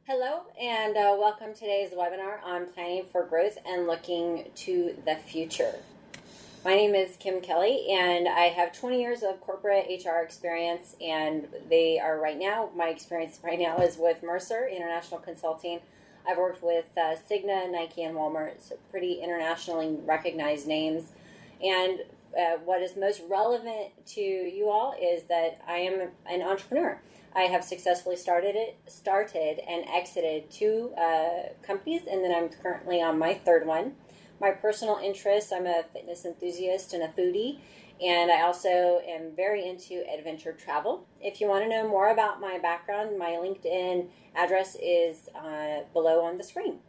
Hello and welcome to today's webinar on planning for growth and looking to the future. My name is Kim Kelley and I have 20 years of corporate HR experience, and my experience right now is with Mercer International Consulting. I've worked with Cigna, Nike, and Wal-Mart, so pretty internationally recognized names. And what is most relevant to you all is that I am an entrepreneur. I have successfully started and exited two companies, and then I'm currently on my third one. My personal interests, I'm a fitness enthusiast and a foodie, and I also am very into adventure travel. If you want to know more about my background, my LinkedIn address is below on the screen.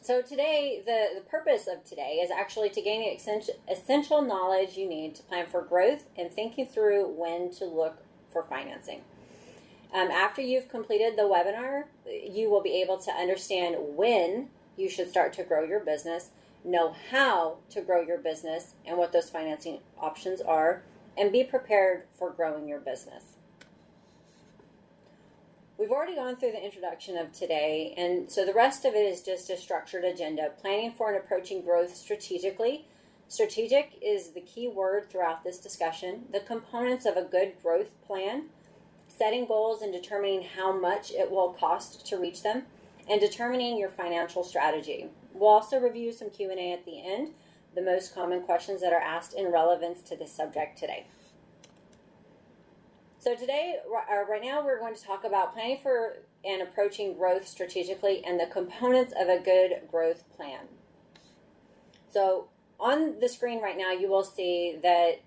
So today, the purpose of today is actually to gain the essential knowledge you need to plan for growth and thinking through when to look for financing. After you've completed the webinar, you will be able to understand when you should start to grow your business, know how to grow your business and what those financing options are, and be prepared for growing your business. We've already gone through the introduction of today, and so the rest of it is just a structured agenda, planning for and approaching growth strategically. Strategic is the key word throughout this discussion. The components of a good growth plan, setting goals and determining how much it will cost to reach them, and determining your financial strategy. We'll also review some Q&A at the end, the most common questions that are asked in relevance to this subject today. So today, right now, we're going to talk about planning for and approaching growth strategically and the components of a good growth plan. So on the screen right now, you will see that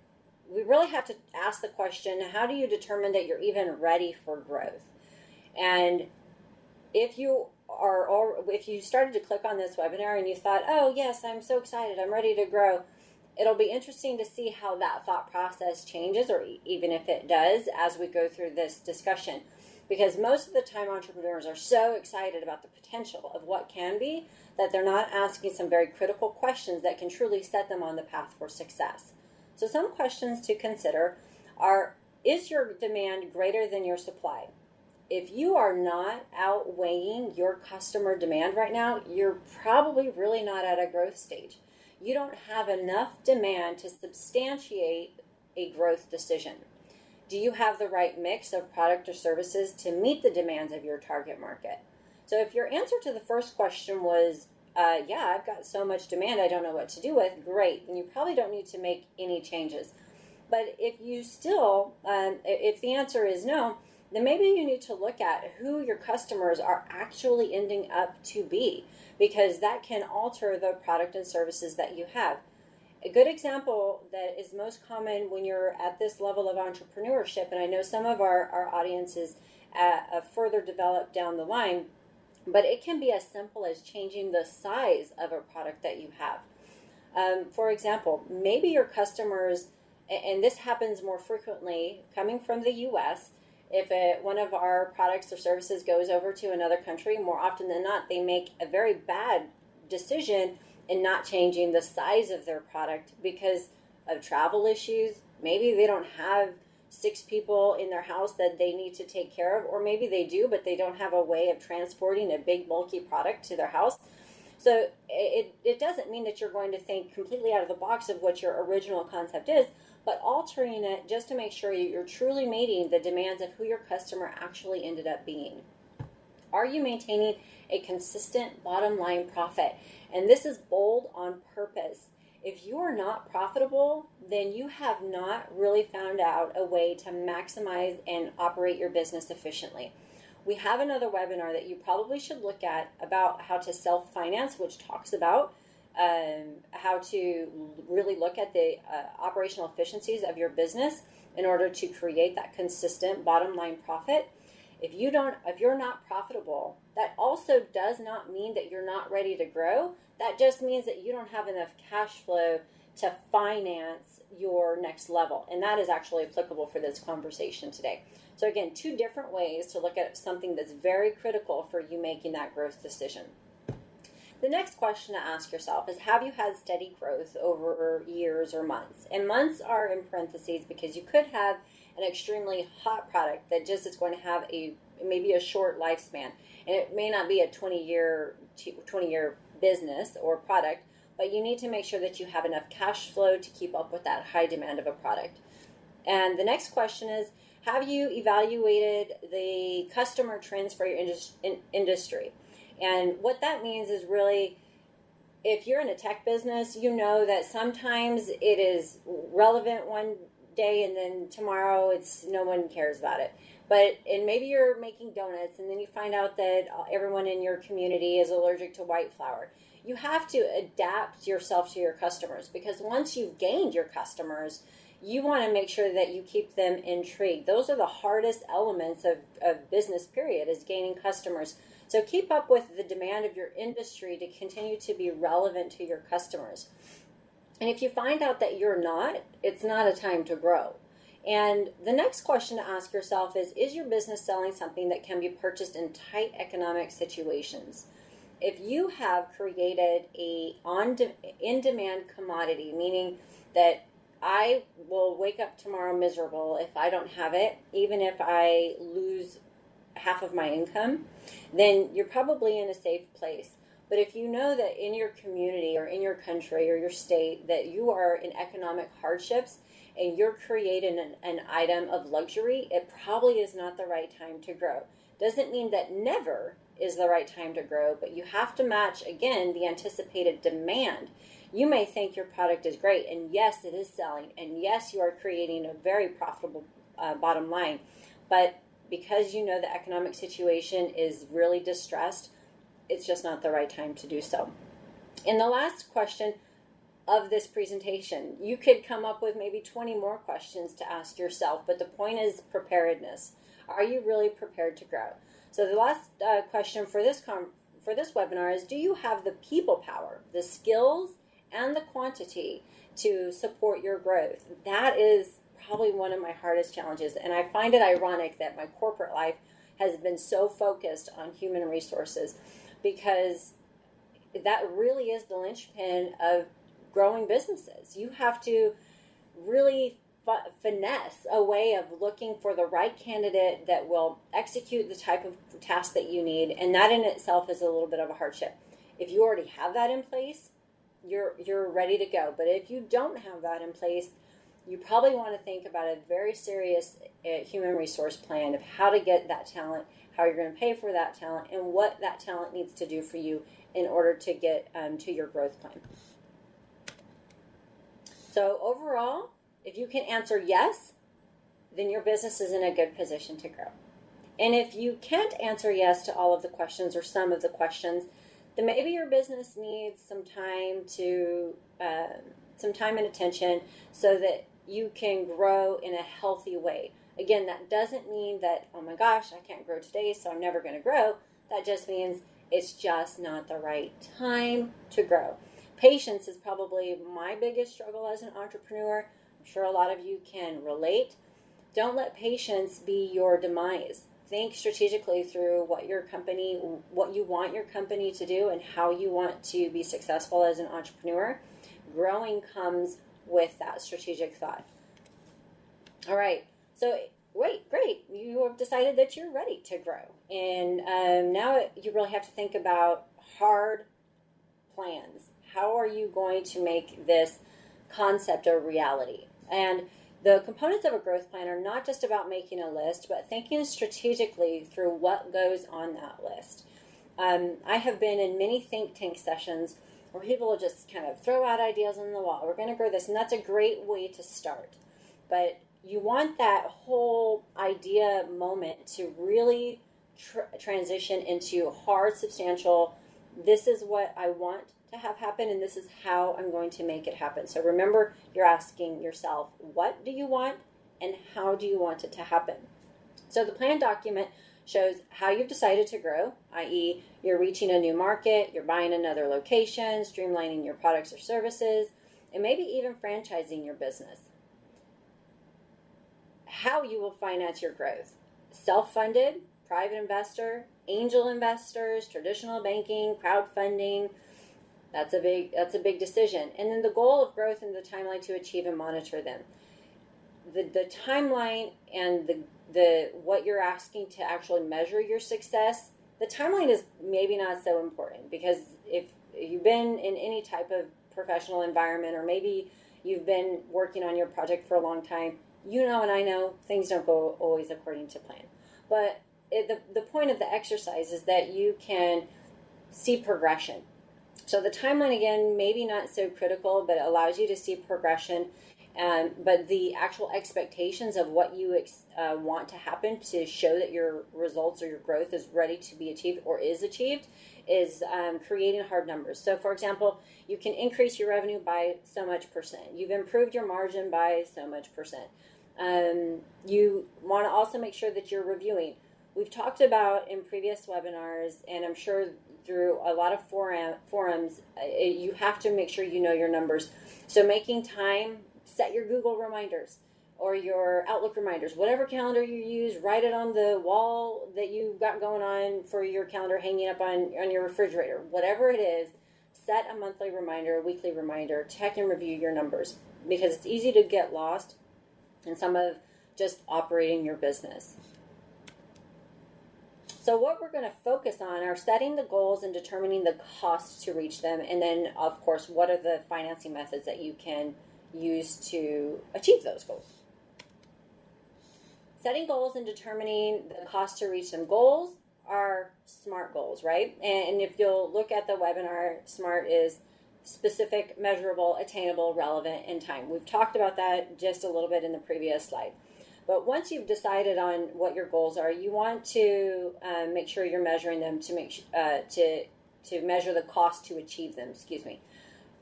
we really have to ask the question, how do you determine that you're even ready for growth? And if you started to click on this webinar and you thought, oh yes, I'm so excited, I'm ready to grow, it'll be interesting to see how that thought process changes, or even if it does, as we go through this discussion. Because most of the time entrepreneurs are so excited about the potential of what can be that they're not asking some very critical questions that can truly set them on the path for success. So some questions to consider are, is your demand greater than your supply? If you are not outweighing your customer demand right now, you're probably really not at a growth stage. You don't have enough demand to substantiate a growth decision. Do you have the right mix of product or services to meet the demands of your target market? So if your answer to the first question was, yeah, I've got so much demand I don't know what to do with, great, then you probably don't need to make any changes. But if you still, if the answer is no, then maybe you need to look at who your customers are actually ending up to be, because that can alter the product and services that you have. A good example that is most common when you're at this level of entrepreneurship, and I know some of our audience is further developed down the line, but it can be as simple as changing the size of a product that you have. For example, maybe your customers, and this happens more frequently coming from the U.S., if one of our products or services goes over to another country, more often than not, they make a very bad decision in not changing the size of their product because of travel issues. Maybe they don't have 6 people in their house that they need to take care of, or maybe they do, but they don't have a way of transporting a big, bulky product to their house. So it doesn't mean that you're going to think completely out of the box of what your original concept is, but altering it just to make sure you're truly meeting the demands of who your customer actually ended up being. Are you maintaining a consistent bottom line profit? And this is bold on purpose. If you are not profitable, then you have not really found out a way to maximize and operate your business efficiently. We have another webinar that you probably should look at about how to self-finance, which talks about how to really look at the operational efficiencies of your business in order to create that consistent bottom line profit. If you're not profitable, that also does not mean that you're not ready to grow. That just means that you don't have enough cash flow to finance your next level. And that is actually applicable for this conversation today. So again, 2 different ways to look at something that's very critical for you making that growth decision. The next question to ask yourself is, have you had steady growth over years or months? And months are in parentheses because you could have an extremely hot product that just is going to have maybe a short lifespan. And it may not be a 20-year business or product, but you need to make sure that you have enough cash flow to keep up with that high demand of a product. And the next question is, have you evaluated the customer trends for your industry? And what that means is really, if you're in a tech business, you know that sometimes it is relevant one day and then tomorrow no one cares about it. And maybe you're making donuts and then you find out that everyone in your community is allergic to white flour. You have to adapt yourself to your customers, because once you've gained your customers, you want to make sure that you keep them intrigued. Those are the hardest elements of business, period, is gaining customers. So keep up with the demand of your industry to continue to be relevant to your customers. And if you find out that you're not, it's not a time to grow. And the next question to ask yourself is your business selling something that can be purchased in tight economic situations? If you have created a in-demand commodity, meaning that I will wake up tomorrow miserable if I don't have it, even if I lose half of my income, then you're probably in a safe place. But if you know that in your community or in your country or your state that you are in economic hardships and you're creating an item of luxury, it probably is not the right time to grow. Doesn't mean that never is the right time to grow, but you have to match, again, the anticipated demand. You may think your product is great, and yes, it is selling, and yes, you are creating a very profitable bottom line, but because you know the economic situation is really distressed, it's just not the right time to do so. In the last question of this presentation, you could come up with maybe 20 more questions to ask yourself, but the point is preparedness. Are you really prepared to grow? So the last question for this webinar is, do you have the people power, the skills, and the quantity to support your growth? That is probably one of my hardest challenges, and I find it ironic that my corporate life has been so focused on human resources, because that really is the linchpin of growing businesses. You have to really finesse a way of looking for the right candidate that will execute the type of task that you need, and that in itself is a little bit of a hardship. If you already have that in place, you're ready to go. But if you don't have that in place, you probably want to think about a very serious human resource plan of how to get that talent, how you're going to pay for that talent, and what that talent needs to do for you in order to get to your growth plan. So overall, if you can answer yes, then your business is in a good position to grow. And if you can't answer yes to all of the questions or some of the questions, then maybe your business needs some time and attention so that you can grow in a healthy way. Again, that doesn't mean that, oh my gosh, I can't grow today, so I'm never going to grow. That just means it's just not the right time to grow. Patience is probably my biggest struggle as an entrepreneur. I'm sure a lot of you can relate. Don't let patience be your demise. Think strategically through what you want your company to do and how you want to be successful as an entrepreneur. Growing comes with that strategic thought. All right, so great. You have decided that you're ready to grow. And now you really have to think about hard plans. How are you going to make this concept a reality? And the components of a growth plan are not just about making a list, but thinking strategically through what goes on that list. I have been in many think tank sessions where people will just kind of throw out ideas on the wall. We're going to grow this, and that's a great way to start. But you want that whole idea moment to really transition into hard, substantial, this is what I want to have happen, and this is how I'm going to make it happen. So remember, you're asking yourself, what do you want, and how do you want it to happen? So the plan document shows how you've decided to grow, i.e. you're reaching a new market, you're buying another location, streamlining your products or services, and maybe even franchising your business. How you will finance your growth: self-funded, private investor, angel investors, traditional banking, crowdfunding, That's a big decision. And then the goal of growth and the timeline to achieve and monitor them. The timeline and the what you're asking to actually measure your success, the timeline is maybe not so important, because if you've been in any type of professional environment, or maybe you've been working on your project for a long time, you know, and I know things don't go always according to plan. But the point of the exercise is that you can see progression. So the timeline, again, maybe not so critical, but it allows you to see progression. But the actual expectations of what you want to happen to show that your results or your growth is ready to be achieved or is achieved is creating hard numbers. So, for example, you can increase your revenue by so much percent. You've improved your margin by so much percent. You want to also make sure that you're reviewing. We've talked about in previous webinars, and I'm sure through a lot of forums, you have to make sure you know your numbers. So making time, set your Google reminders or your Outlook reminders, whatever calendar you use, write it on the wall that you've got going on for your calendar hanging up on your refrigerator. Whatever it is, set a monthly reminder, a weekly reminder, check and review your numbers, because it's easy to get lost in some of just operating your business. So what we're going to focus on are setting the goals and determining the cost to reach them, and then, of course, what are the financing methods that you can use to achieve those goals. Setting goals and determining the cost to reach them. Goals are SMART goals, right? And if you'll look at the webinar, SMART is specific, measurable, attainable, relevant, and time. We've talked about that just a little bit in the previous slide. But once you've decided on what your goals are, you want to make sure you're measuring them to measure the cost to achieve them.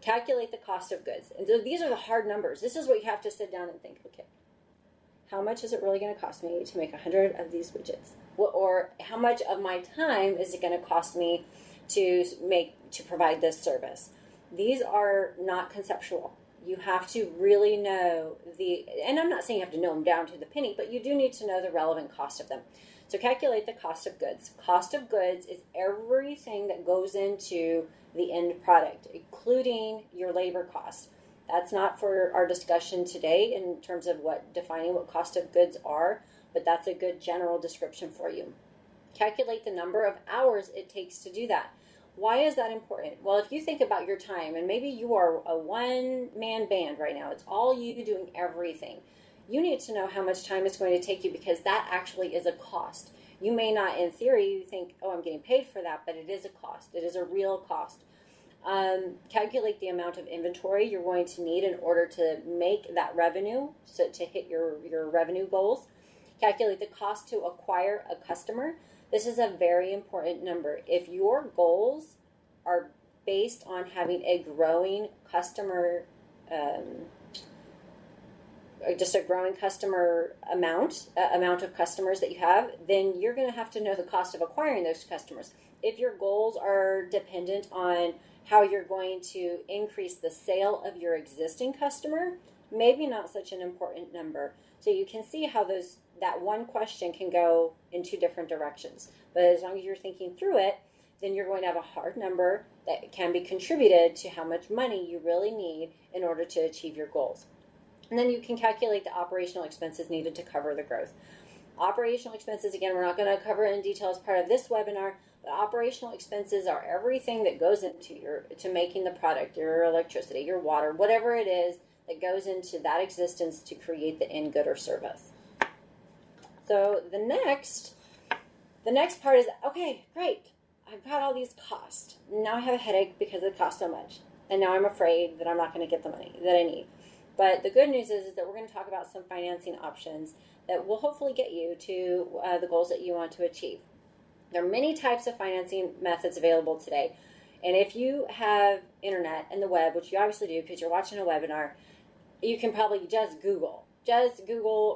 Calculate the cost of goods. And so these are the hard numbers. This is what you have to sit down and think, okay, how much is it really going to cost me to make 100 of these widgets? Or how much of my time is it going to cost me to provide this service? These are not conceptual. You have to really know and I'm not saying you have to know them down to the penny, but you do need to know the relevant cost of them. So calculate the cost of goods. Cost of goods is everything that goes into the end product, including your labor cost. That's not for our discussion today in terms of defining what cost of goods are, but that's a good general description for you. Calculate the number of hours it takes to do that. Why is that important? Well, if you think about your time, and maybe you are a one-man band right now, it's all you doing everything. You need to know how much time it's going to take you, because that actually is a cost. You may not, in theory, think, oh, I'm getting paid for that, but it is a cost. It is a real cost. Calculate the amount of inventory you're going to need in order to make that revenue, so to hit your revenue goals. Calculate the cost to acquire a customer. This is a very important number. If your goals are based on having a growing customer, just a growing customer amount of customers that you have, then you're going to have to know the cost of acquiring those customers. If your goals are dependent on how you're going to increase the sale of your existing customer, maybe not such an important number. So you can see how that one question can go in two different directions. But as long as you're thinking through it, then you're going to have a hard number that can be contributed to how much money you really need in order to achieve your goals. And then you can calculate the operational expenses needed to cover the growth. Operational expenses, again, we're not going to cover in detail as part of this webinar, but operational expenses are everything that goes into to making the product, your electricity, your water, whatever it is that goes into that existence to create the end good or service. So the next part is, okay, great. I've got all these costs. Now I have a headache because it costs so much. And now I'm afraid that I'm not going to get the money that I need. But the good news is that we're going to talk about some financing options that will hopefully get you to the goals that you want to achieve. There are many types of financing methods available today. And if you have internet and the web, which you obviously do because you're watching a webinar, you can probably just Google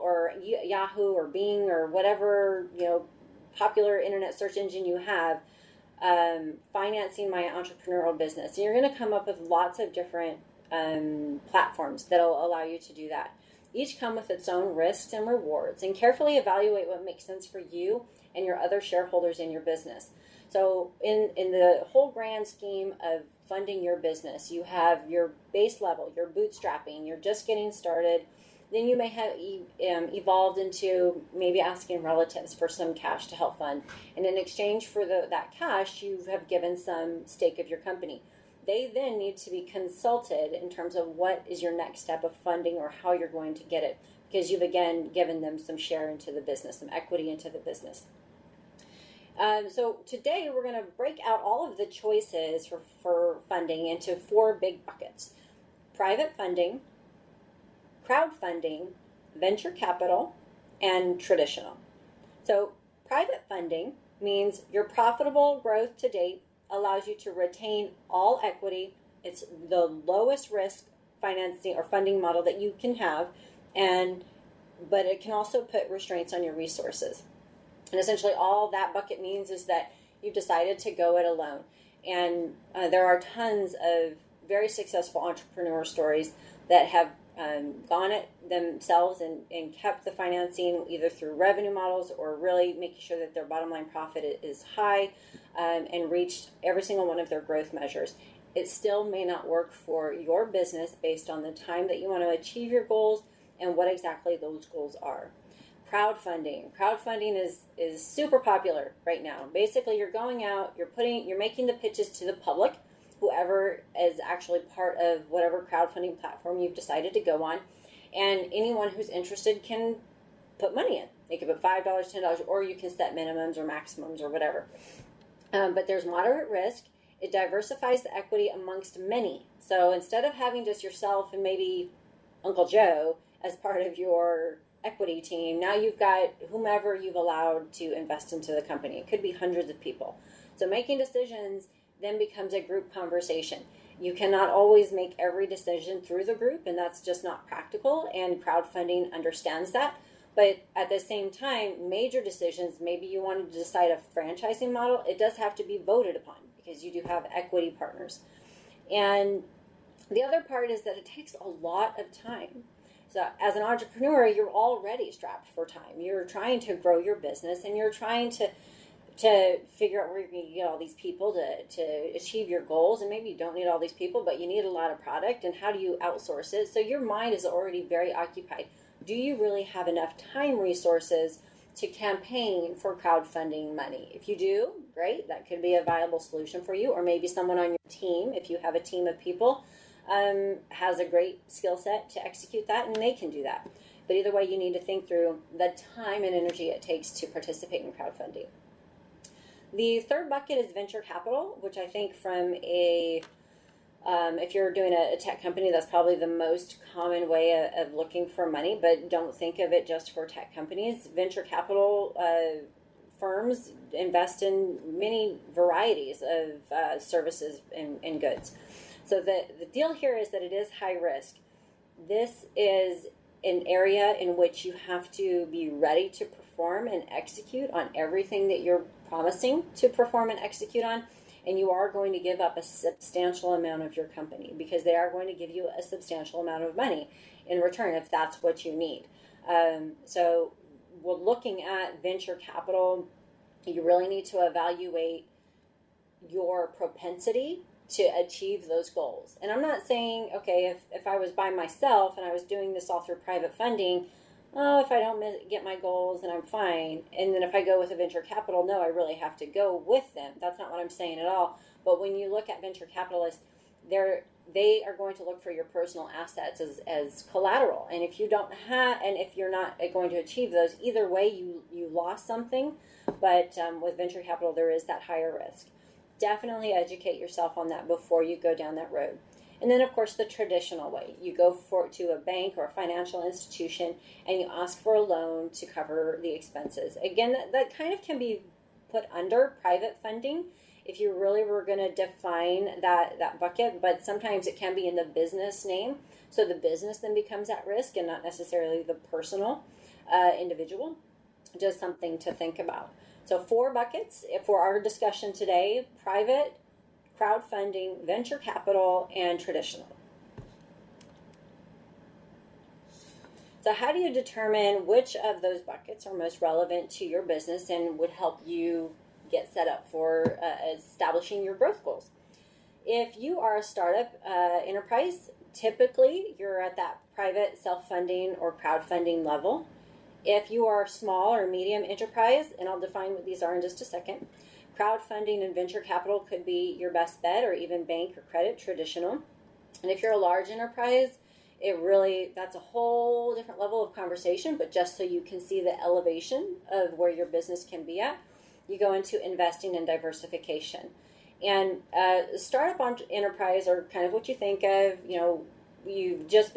or Yahoo or Bing or whatever, popular internet search engine you have, financing my entrepreneurial business. And you're going to come up with lots of different platforms that'll allow you to do that. Each come with its own risks and rewards, and carefully evaluate what makes sense for you and your other shareholders in your business. So in the whole grand scheme of funding your business, you have your base level, your bootstrapping, you're just getting started. Then you may have evolved into maybe asking relatives for some cash to help fund. And in exchange for that cash, you have given some stake of your company. They then need to be consulted in terms of what is your next step of funding or how you're going to get it, because you've, again, given them some share into the business, some equity into the business. So today we're going to break out all of the choices for funding into 4 big buckets: private funding, crowdfunding, venture capital, and traditional. So private funding means your profitable growth to date allows you to retain all equity. It's the lowest risk financing or funding model that you can have, but it can also put restraints on your resources. And essentially all that bucket means is that you've decided to go it alone. And there are tons of very successful entrepreneur stories that have gone it themselves and kept the financing either through revenue models or really making sure that their bottom line profit is high and reached every single one of their growth measures. It still may not work for your business based on the time that you want to achieve your goals and what exactly those goals are. Crowdfunding is super popular right now. Basically, you're going out, you're making the pitches to the public, whoever is actually part of whatever crowdfunding platform you've decided to go on, and anyone who's interested can put money in. They can put $5, $10, or you can set minimums or maximums or whatever. But there's moderate risk. It diversifies the equity amongst many. So instead of having just yourself and maybe Uncle Joe as part of your equity team, now you've got whomever you've allowed to invest into the company. It could be hundreds of people. So making decisions then becomes a group conversation. You cannot always make every decision through the group, and that's just not practical, and crowdfunding understands that. But at the same time, major decisions, maybe you wanted to decide a franchising model, it does have to be voted upon because you do have equity partners. And the other part is that it takes a lot of time. So as an entrepreneur, you're already strapped for time. You're trying to grow your business, and you're trying to figure out where you're going to get all these people to achieve your goals. And maybe you don't need all these people, but you need a lot of product. And how do you outsource it? So your mind is already very occupied. Do you really have enough time resources to campaign for crowdfunding money? If you do, great. That could be a viable solution for you. Or maybe someone on your team, if you have a team of people, has a great skill set to execute that, and they can do that. But either way, you need to think through the time and energy it takes to participate in crowdfunding. The third bucket is venture capital, which I think from if you're doing a tech company, that's probably the most common way of looking for money, but don't think of it just for tech companies. Venture capital firms invest in many varieties of services and goods. So the deal here is that it is high risk. This is an area in which you have to be ready to perform and execute on everything that you're promising to perform and execute on, and you are going to give up a substantial amount of your company because they are going to give you a substantial amount of money in return if that's what you need. So we're looking at venture capital. You really need to evaluate your propensity to achieve those goals. And I'm not saying, okay, if I was by myself and I was doing this all through private funding, oh, if I don't get my goals, then I'm fine. And then if I go with a venture capital, no, I really have to go with them. That's not what I'm saying at all. But when you look at venture capitalists, they are going to look for your personal assets as collateral. And if you don't have, and if you're not going to achieve those, either way, you lost something. But with venture capital, there is that higher risk. Definitely educate yourself on that before you go down that road. And then, of course, the traditional way. You go to a bank or a financial institution and you ask for a loan to cover the expenses. Again, that kind of can be put under private funding if you really were going to define that bucket, but sometimes it can be in the business name. So the business then becomes at risk and not necessarily the personal individual. Just something to think about. So 4 buckets for our discussion today: private, crowdfunding, venture capital, and traditional. So how do you determine which of those buckets are most relevant to your business and would help you get set up for establishing your growth goals. If you are a startup enterprise, typically you're at that private self-funding or crowdfunding level. If you are small or medium enterprise, and I'll define what these are in just a second, crowdfunding and venture capital could be your best bet, or even bank or credit, traditional. And if you're a large enterprise, that's a whole different level of conversation, but just so you can see the elevation of where your business can be at, you go into investing and diversification. And startup enterprise are kind of what you think of, you've just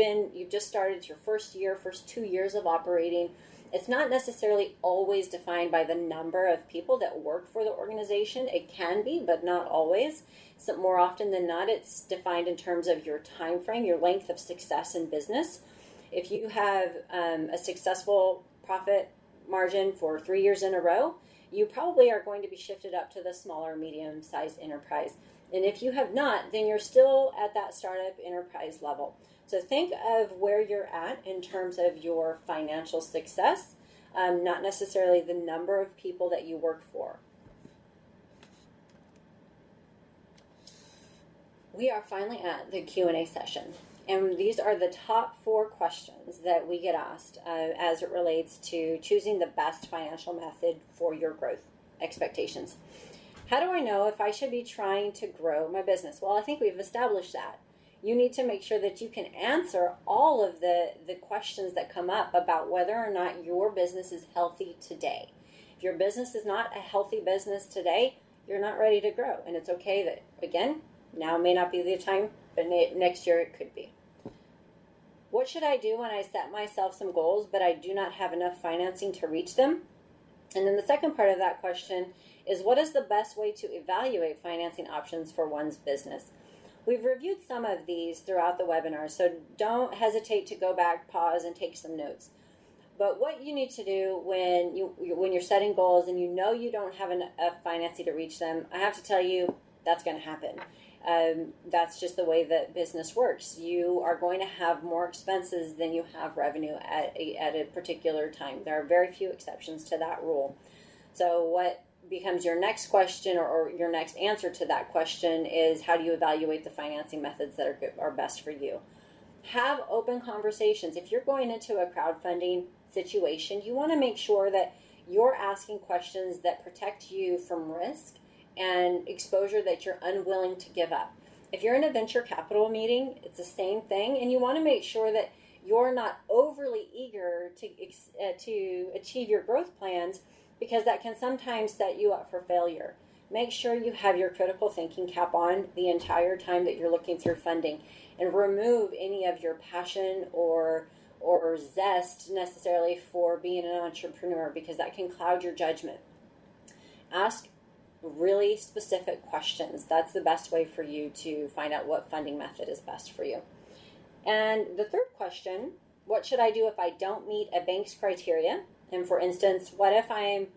started, it's your first 2 years of operating. It's not necessarily always defined by the number of people that work for the organization. It can be, but not always. So more often than not, it's defined in terms of your time frame, your length of success in business. If you have a successful profit margin for 3 years in a row, you probably are going to be shifted up to the smaller, medium-sized enterprise. And if you have not, then you're still at that startup enterprise level. So think of where you're at in terms of your financial success, not necessarily the number of people that you work for. We are finally at the Q&A session. And these are the top 4 questions that we get asked as it relates to choosing the best financial method for your growth expectations. How do I know if I should be trying to grow my business? Well, I think we've established that. You need to make sure that you can answer all of the questions that come up about whether or not your business is healthy today. If your business is not a healthy business today, you're not ready to grow. And it's okay that, again, now may not be the time, but next year it could be. What should I do when I set myself some goals, but I do not have enough financing to reach them? And then the second part of that question is, what is the best way to evaluate financing options for one's business? We've reviewed some of these throughout the webinar, so don't hesitate to go back, pause, and take some notes. But what you need to do when you're setting goals and you know you don't have enough financing to reach them, I have to tell you, that's going to happen. That's just the way that business works. You are going to have more expenses than you have revenue at a particular time. There are very few exceptions to that rule. So what becomes your next question, or your next answer to that question, is how do you evaluate the financing methods that are best for you? Have open conversations. If you're going into a crowdfunding situation, you want to make sure that you're asking questions that protect you from risk and exposure that you're unwilling to give up. If you're in a venture capital meeting, it's the same thing, and you want to make sure that you're not overly eager to achieve your growth plans, because that can sometimes set you up for failure. Make sure you have your critical thinking cap on the entire time that you're looking through funding, and remove any of your passion or zest necessarily for being an entrepreneur, because that can cloud your judgment. Ask really specific questions. That's the best way for you to find out what funding method is best for you. And the third question, what should I do if I don't meet a bank's criteria? And for instance, what if I'm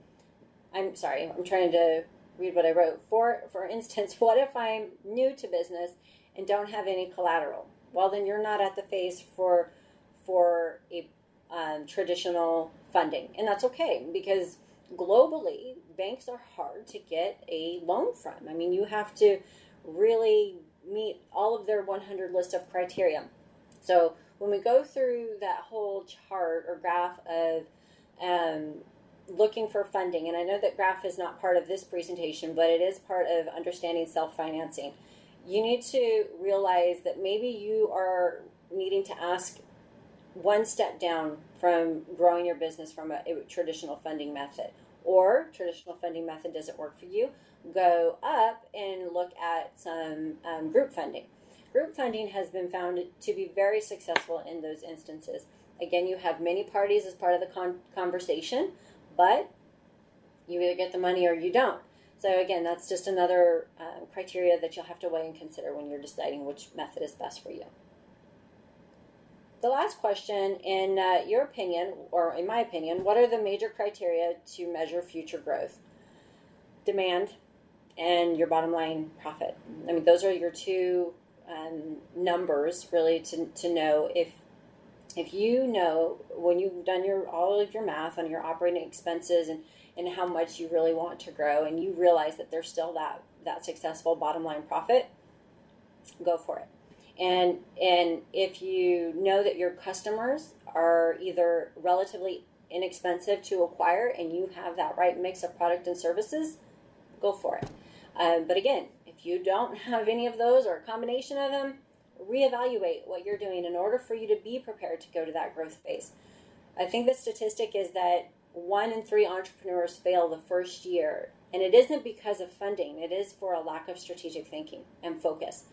trying to read what I wrote. For instance, what if I'm new to business and don't have any collateral? Well, then you're not at the phase for a traditional funding. And that's okay, because globally, banks are hard to get a loan from. I mean, you have to really meet all of their 100 list of criteria. So when we go through that whole chart or graph of looking for funding, and I know that graph is not part of this presentation, but it is part of understanding self-financing, you need to realize that maybe you are needing to ask one step down from growing your business from a traditional funding method. Or traditional funding method doesn't work for you, go up and look at some group funding. Group funding has been found to be very successful in those instances. Again, you have many parties as part of the conversation, but you either get the money or you don't. So again, that's just another criteria that you'll have to weigh and consider when you're deciding which method is best for you. The last question, in your opinion, or in my opinion, what are the major criteria to measure future growth? Demand and your bottom line profit. I mean, those are your two numbers really to know if If you know when you've done all of your math on your operating expenses and how much you really want to grow, and you realize that there's still that successful bottom line profit, go for it. And if you know that your customers are either relatively inexpensive to acquire and you have that right mix of product and services, go for it. But again, if you don't have any of those or a combination of them, reevaluate what you're doing in order for you to be prepared to go to that growth phase. I think the statistic is that 1 in 3 entrepreneurs fail the first year, and it isn't because of funding. It is for a lack of strategic thinking and focus.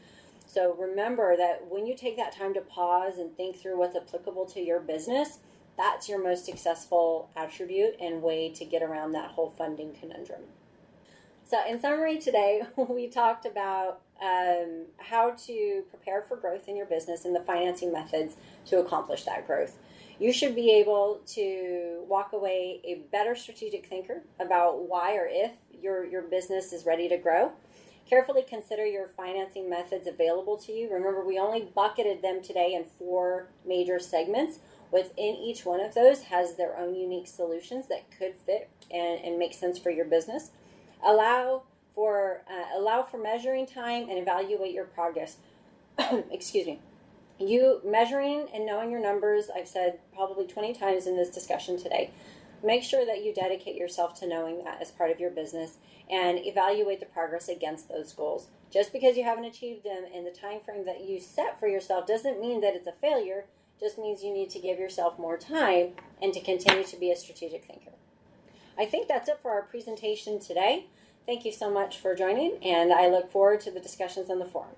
So remember that when you take that time to pause and think through what's applicable to your business, that's your most successful attribute and way to get around that whole funding conundrum. So in summary today, we talked about how to prepare for growth in your business and the financing methods to accomplish that growth. You should be able to walk away a better strategic thinker about why or if your business is ready to grow. Carefully consider your financing methods available to you. Remember, we only bucketed them today in 4 major segments. Within each one of those has their own unique solutions that could fit and make sense for your business. Allow for measuring time and evaluate your progress. Excuse me. You measuring and knowing your numbers, I've said probably 20 times in this discussion today. Make sure that you dedicate yourself to knowing that as part of your business and evaluate the progress against those goals. Just because you haven't achieved them in the time frame that you set for yourself doesn't mean that it's a failure. Just means you need to give yourself more time and to continue to be a strategic thinker. I think that's it for our presentation today. Thank you so much for joining, and I look forward to the discussions on the forum.